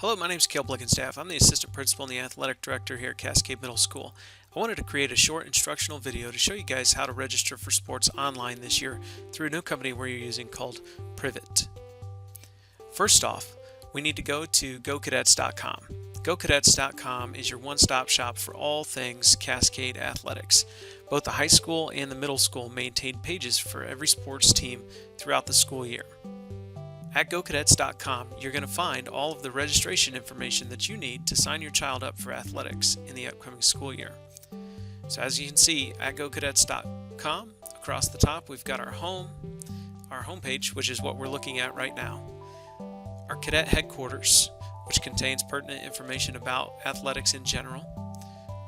Hello, my name is Cale Blickenstaff. I'm the Assistant Principal and the Athletic Director here at Cascade Middle School. I wanted to create a short instructional video to show you guys how to register for sports online this year through a new company we're using called Privit. First off, we need to go to GoCadets.com. GoCadets.com is your one-stop shop for all things Cascade athletics. Both the high school and the middle school maintain pages for every sports team throughout the school year. At GoCadets.com, you're going to find all of the registration information that you need to sign your child up for athletics in the upcoming school year. So as you can see at GoCadets.com, across the top we've got our homepage, which is what we're looking at right now. Our cadet headquarters, which contains pertinent information about athletics in general.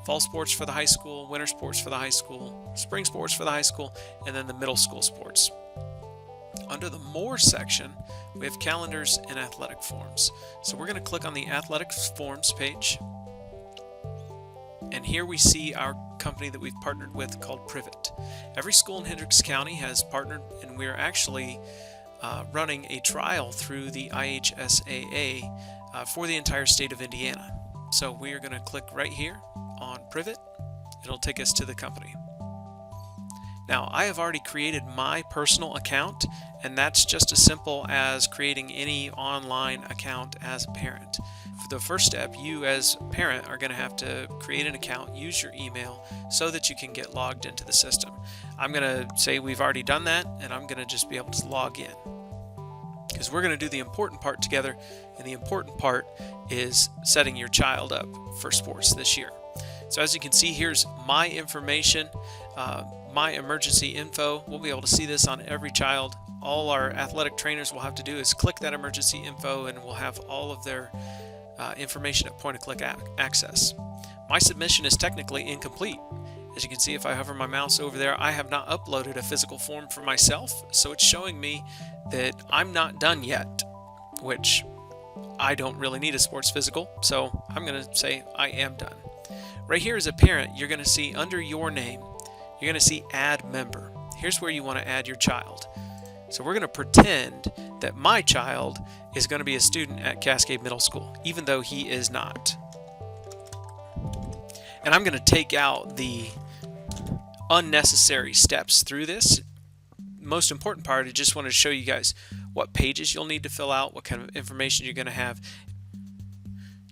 Fall sports for the high school, winter sports for the high school, spring sports for the high school, and then the middle school sports. Under the More section, we have calendars and athletic forms. So we're going to click on the athletics forms page. And here we see our company that we've partnered with called Privit. Every school in Hendricks County has partnered, and we're actually running a trial through the IHSAA for the entire state of Indiana. So we are going to click right here on Privit. It'll take us to the company. Now, I have already created my personal account, and that's just as simple as creating any online account as a parent. For the first step, you as a parent are going to have to create an account, use your email, so that you can get logged into the system. I'm going to say we've already done that, and I'm going to just be able to log in. Because we're going to do the important part together, and the important part is setting your child up for sports this year. So as you can see, here's my information, my emergency info. We'll be able to see this on every child. All our athletic trainers will have to do is click that emergency info, and we'll have all of their information at point-of-click access. My submission is technically incomplete. As you can see, if I hover my mouse over there, I have not uploaded a physical form for myself, so it's showing me that I'm not done yet, which I don't really need a sports physical, so I'm going to say I am done. Right here as a parent, you're going to see under your name, you're going to see Add Member. Here's where you want to add your child. So we're going to pretend that my child is going to be a student at Cascade Middle School, even though he is not. And I'm going to take out the unnecessary steps through this. Most important part, I just wanted to show you guys what pages you'll need to fill out, what kind of information you're going to have.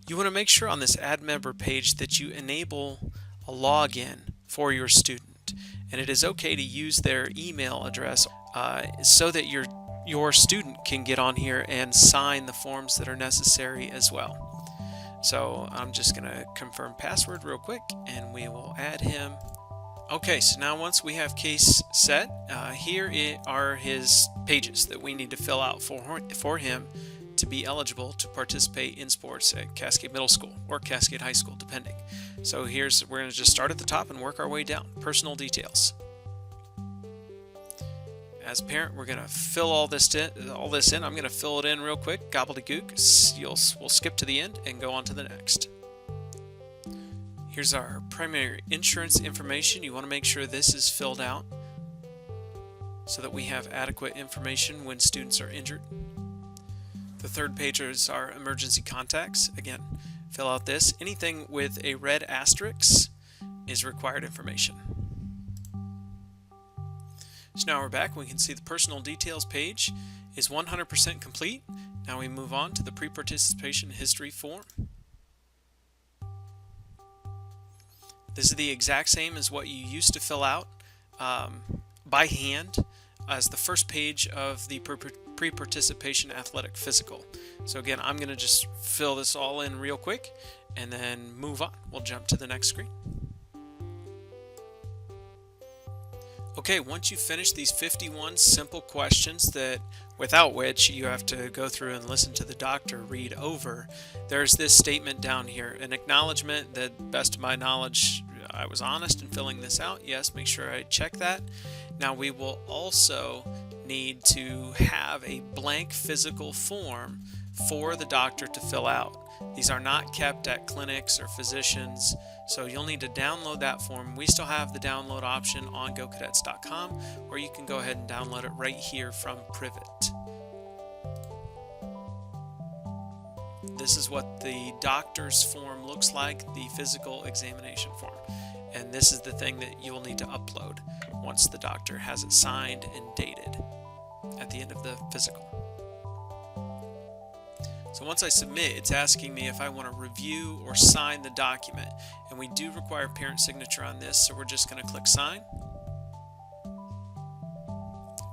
You want to make sure on this Add Member page that you enable a login for your student, and it is okay to use their email address so that your student can get on here and sign the forms that are necessary as well. So I'm just going to confirm password real quick, and we will add him. Okay, so now once we have case set, here are his pages that we need to fill out for him to be eligible to participate in sports at Cascade Middle School or Cascade High School, depending. So we're going to just start at the top and work our way down. Personal details. As a parent, we're going to fill all this in. I'm going to fill it in real quick, gobbledygook. We'll skip to the end and go on to the next. Here's our primary insurance information. You want to make sure this is filled out so that we have adequate information when students are injured. The third page is our emergency contacts. Again, fill out this. Anything with a red asterisk is required information. So now we're back. We can see the personal details page is 100% complete. Now we move on to the pre-participation history form. This is the exact same as what you used to fill out by hand as the first page of the pre-participation athletic physical. So again, I'm going to just fill this all in real quick and then move on. We'll jump to the next screen. Okay, once you finish these 51 simple questions that without which you have to go through and listen to the doctor read over, there's this statement down here, an acknowledgement that, best of my knowledge, I was honest in filling this out. Yes, make sure I check that. Now we will also need to have a blank physical form for the doctor to fill out. These are not kept at clinics or physicians, so you'll need to download that form. We still have the download option on GoCadets.com, or you can go ahead and download it right here from Privit. this is what the doctor's form looks like, the physical examination form. And this is the thing that you'll need to upload once the doctor has it signed and dated at the end of the physical. So once I submit, it's asking me if I want to review or sign the document. And we do require parent signature on this, so we're just going to click sign.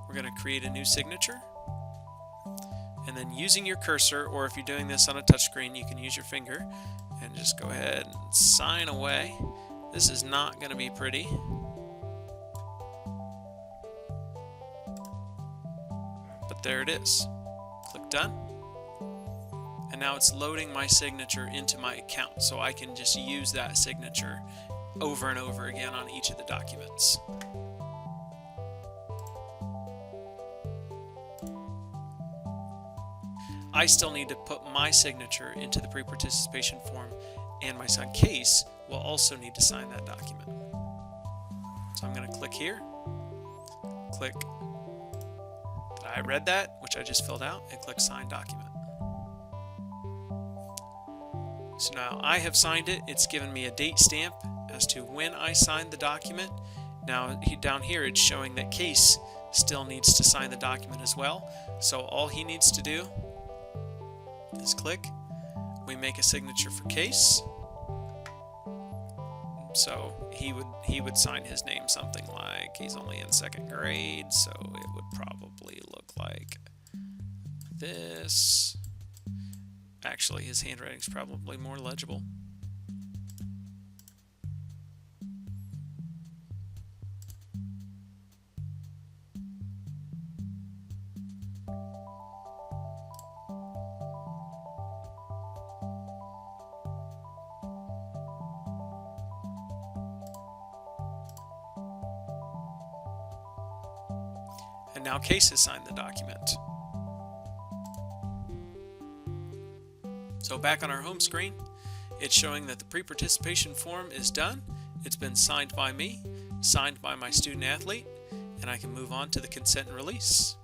We're going to create a new signature. And then using your cursor, or if you're doing this on a touchscreen, you can use your finger and just go ahead and sign away. This is not going to be pretty. But there it is. Click done. And now it's loading my signature into my account, so I can just use that signature over and over again on each of the documents. I still need to put my signature into the pre-participation form, and my son Case will also need to sign that document. So I'm going to click here, click that I read that, which I just filled out, and click sign document. So now I have signed it. It's given me a date stamp as to when I signed the document. Now down here it's showing that Case still needs to sign the document as well. So all he needs to do is click. We make a signature for Case. So he would sign his name something like, he's only in 2nd grade, so it would probably look like this. Actually, his handwriting is probably more legible. And now Case has signed the document. So back on our home screen, it's showing that the pre-participation form is done. It's been signed by me, signed by my student athlete, and I can move on to the consent and release.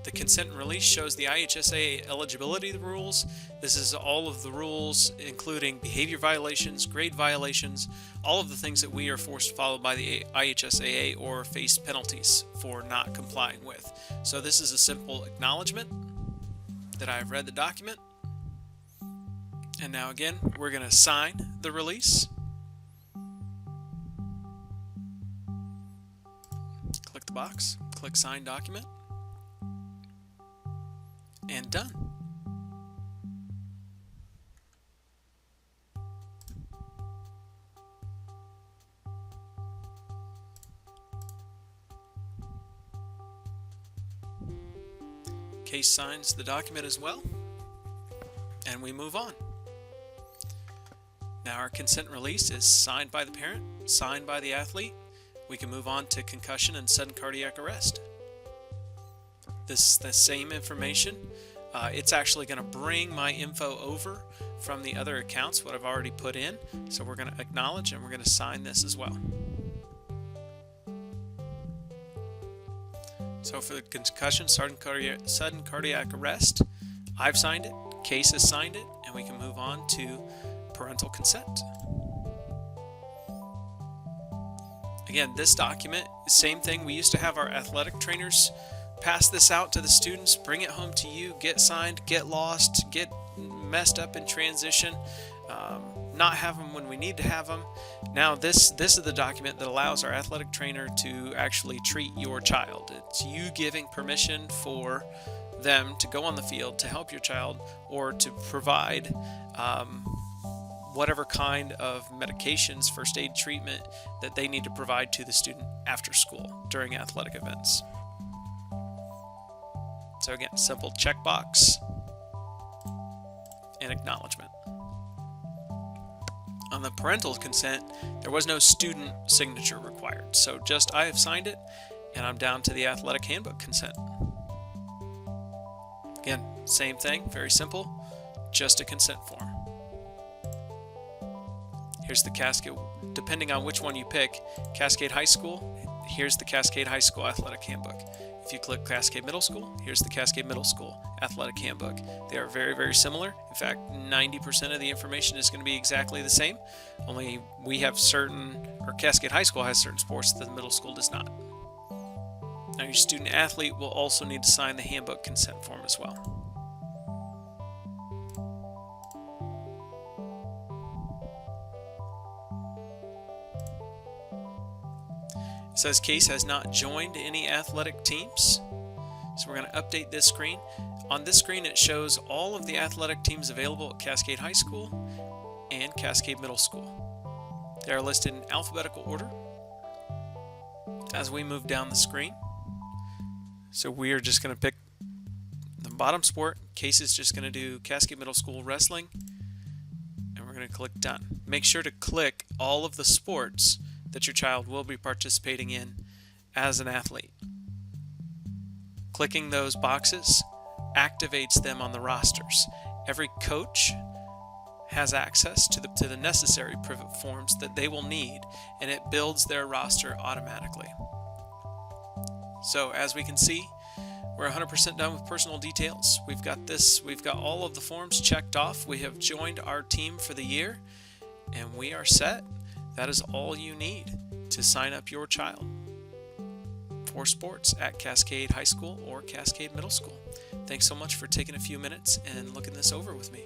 The consent and release shows the IHSA eligibility rules. This is all of the rules, including behavior violations, grade violations, all of the things that we are forced to follow by the IHSAA or face penalties for not complying with. So this is a simple acknowledgement that I've read the document. And now again, we're going to sign the release. Click the box, click sign document, and done. Case signs the document as well, and we move on. Now our consent release is signed by the parent, signed by the athlete. We can move on to concussion and sudden cardiac arrest. This is the same information. It's actually going to bring my info over from the other accounts, what I've already put in. So we're going to acknowledge and we're going to sign this as well. So for the concussion, sudden cardiac arrest, I've signed it, Case has signed it, and we can move on to parental consent. Again, this document, same thing. We used to have our athletic trainers pass this out to the students, bring it home to you, get signed, get lost, get messed up in transition, not have them when we need to have them. Now this is the document that allows our athletic trainer to actually treat your child. It's you giving permission for them to go on the field to help your child or to provide whatever kind of medications, first aid treatment that they need to provide to the student after school during athletic events. So again, simple checkbox and acknowledgement. On the parental consent, there was no student signature required. So just I have signed it, and I'm down to the athletic handbook consent. Again, same thing, very simple, just a consent form. Here's the Cascade, depending on which one you pick, Cascade High School, here's the Cascade High School Athletic Handbook. If you click Cascade Middle School, here's the Cascade Middle School athletic handbook. They are very, very similar. In fact, 90% of the information is going to be exactly the same, only we have Cascade High School has certain sports that the middle school does not. Now, your student athlete will also need to sign the handbook consent form as well. It says Case has not joined any athletic teams. So we're going to update this screen. On this screen it shows all of the athletic teams available at Cascade High School and Cascade Middle School. They are listed in alphabetical order as we move down the screen. So we are just going to pick the bottom sport. Case is just going to do Cascade Middle School Wrestling, and we're going to click Done. Make sure to click all of the sports that your child will be participating in as an athlete. Clicking those boxes activates them on the rosters. Every coach has access to the necessary Privit forms that they will need, and it builds their roster automatically. So as we can see, we're 100% done with personal details. We've got all of the forms checked off. We have joined our team for the year, and we are set. That is all you need to sign up your child for sports at Cascade High School or Cascade Middle School. Thanks so much for taking a few minutes and looking this over with me.